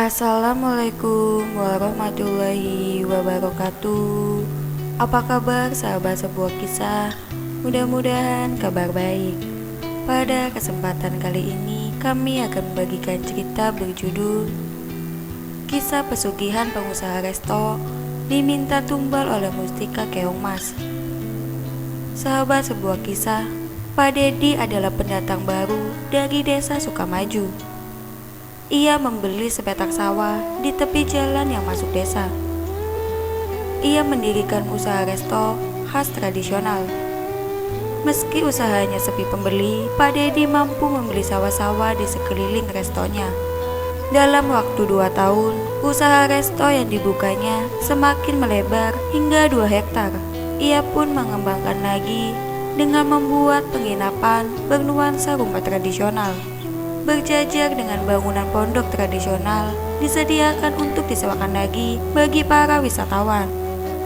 Assalamualaikum warahmatullahi wabarakatuh. Apa kabar sahabat sebuah kisah? Mudah-mudahan kabar baik. Pada kesempatan kali ini kami akan membagikan cerita berjudul Kisah Pesugihan Pengusaha Resto Diminta Tumbal oleh Mustika Keong Mas. Sahabat sebuah kisah, Pak Dedi adalah pendatang baru dari desa Sukamaju. Ia membeli sepetak sawah di tepi jalan yang masuk desa. Ia mendirikan usaha resto khas tradisional. Meski usahanya sepi pembeli, Pak Dedi mampu membeli sawah-sawah di sekeliling restonya. Dalam waktu 2 tahun, usaha resto yang dibukanya semakin melebar hingga 2 hektar. Ia pun mengembangkan lagi dengan membuat penginapan bernuansa rumah tradisional. Berjajar dengan bangunan pondok tradisional disediakan untuk disewakan lagi bagi para wisatawan.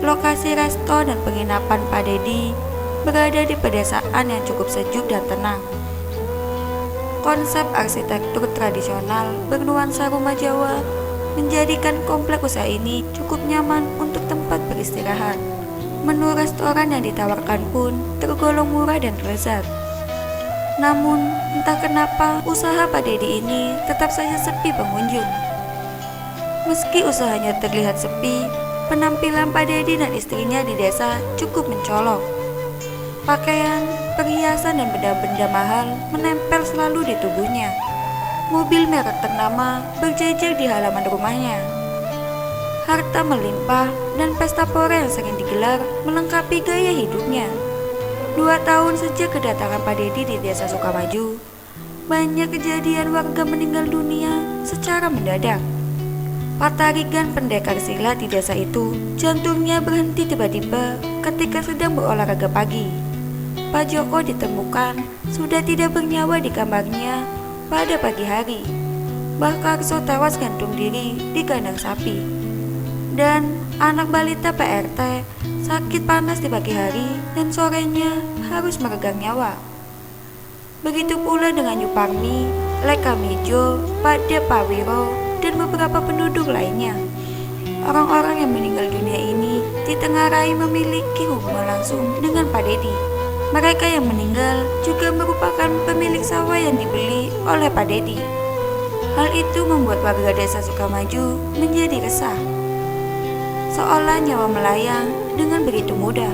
Lokasi resto dan penginapan Pak Dedi berada di pedesaan yang cukup sejuk dan tenang. Konsep arsitektur tradisional bernuansa rumah Jawa menjadikan komplek usaha ini cukup nyaman untuk tempat beristirahat. Menu restoran yang ditawarkan pun tergolong murah dan lezat. Namun, entah kenapa usaha Pak Dedi ini tetap saja sepi pengunjung. Meski usahanya terlihat sepi, penampilan Pak Dedi dan istrinya di desa cukup mencolok. Pakaian, perhiasan, dan benda-benda mahal menempel selalu di tubuhnya. Mobil merek ternama berjejer di halaman rumahnya. Harta melimpah dan pesta pora yang sering digelar melengkapi gaya hidupnya. 2 tahun sejak kedatangan Pak Dedi di desa Sukamaju, banyak kejadian warga meninggal dunia secara mendadak. Pak Tarigan, pendekar silat di desa itu, jantungnya berhenti tiba-tiba ketika sedang berolahraga pagi. Pak Joko ditemukan sudah tidak bernyawa di kamarnya pada pagi hari. Mbah Karso tewas gantung diri di kandang sapi. Dan anak balita PRT sakit panas di pagi hari dan sorenya harus meregang nyawa. Begitu pula dengan Yuparmi, Lekamijo, Pada Pawiro, dan beberapa penduduk lainnya. Orang-orang yang meninggal dunia ini ditengarai memiliki hubungan langsung dengan Pak Dedi. Mereka yang meninggal juga merupakan pemilik sawah yang dibeli oleh Pak Dedi. Hal itu membuat warga desa Sukamaju menjadi resah. Seolah nyawa melayang dengan begitu mudah.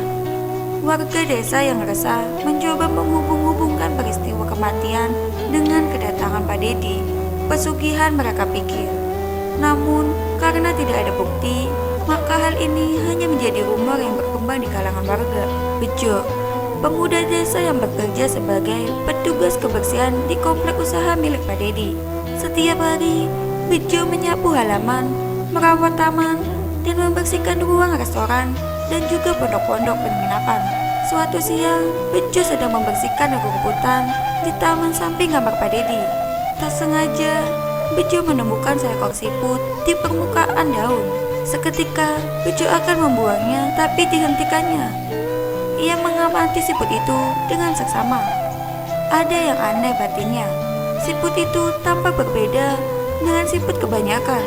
Warga desa yang resah mencoba menghubung-hubungkan peristiwa kematian dengan kedatangan Pak Dedi. Pesugihan mereka pikir. Namun, karena tidak ada bukti, maka hal ini hanya menjadi rumor yang berkembang di kalangan warga. Bejo, pemuda desa yang bekerja sebagai petugas kebersihan di komplek usaha milik Pak Dedi. Setiap hari, Bejo menyapu halaman, merawat taman, dan membersihkan ruang restoran dan juga pondok-pondok penginapan. Suatu siang, Bejo sedang membersihkan rumputan di taman samping kamar Pak Dedi. Tak sengaja, Bejo menemukan seekor siput di permukaan daun. Seketika, Bejo akan membuangnya, tapi dihentikannya. Ia mengamati siput itu dengan seksama. Ada yang aneh batinnya. Siput itu tampak berbeda dengan siput kebanyakan.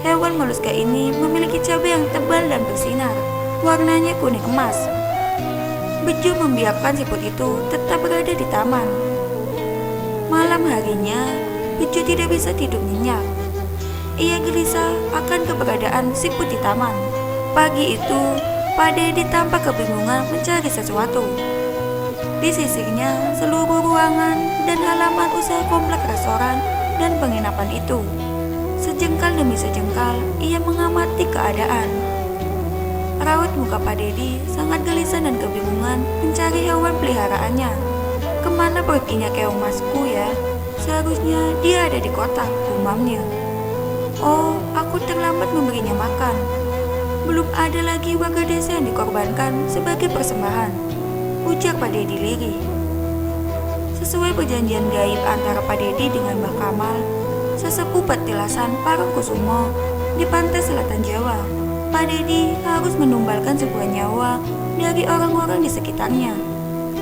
Hewan moluska ini memiliki cabai yang tebal dan bersinar. Warnanya kuning emas. Bejo membiarkan siput itu tetap berada di taman. Malam harinya, Bejo tidak bisa tidur nyenyak. Ia gelisah akan keberadaan siput di taman. Pagi itu, Pak Dedi tampak kebingungan mencari sesuatu. Di sisinya, seluruh ruangan dan halaman usaha komplek restoran dan penginapan itu. Sejengkal demi sejengkal, ia mengamati keadaan. Raut muka Pak Dedi sangat gelisah dan kebingungan mencari hewan peliharaannya. Kemana perginya keong masku ya? Seharusnya dia ada di kota, gumamnya. Oh, aku terlambat memberinya makan. Belum ada lagi warga desa yang dikorbankan sebagai persembahan, ujar Pak Dedi lirih. Sesuai perjanjian gaib antara Pak Dedi dengan Mbah Kamal, sesepuh petilasan Parangkusumo di pantai selatan Jawa, Pak Dedi harus menumbalkan sebuah nyawa dari orang-orang di sekitarnya.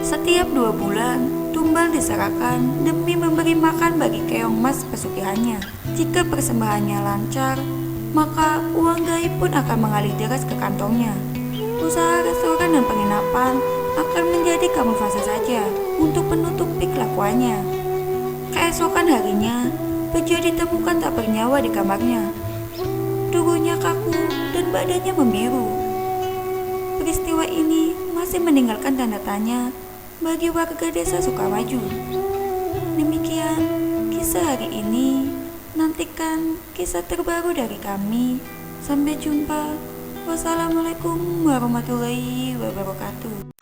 Setiap 2 bulan, tumbal diserahkan demi memberi makan bagi keong mas pesugihannya. Jika persembahannya lancar, maka uang gaib pun akan mengalir deras ke kantongnya. Usaha restoran dan penginapan akan menjadi kamuflase saja untuk menutupi kelakuannya. Keesokan harinya, Bejo ditemukan tak bernyawa di kamarnya. Tubuhnya kaku dan badannya membiru. Peristiwa ini masih meninggalkan tanda tanya bagi warga desa Sukamaju. Demikian kisah hari ini. Nantikan kisah terbaru dari kami. Sampai jumpa. Wassalamualaikum warahmatullahi wabarakatuh.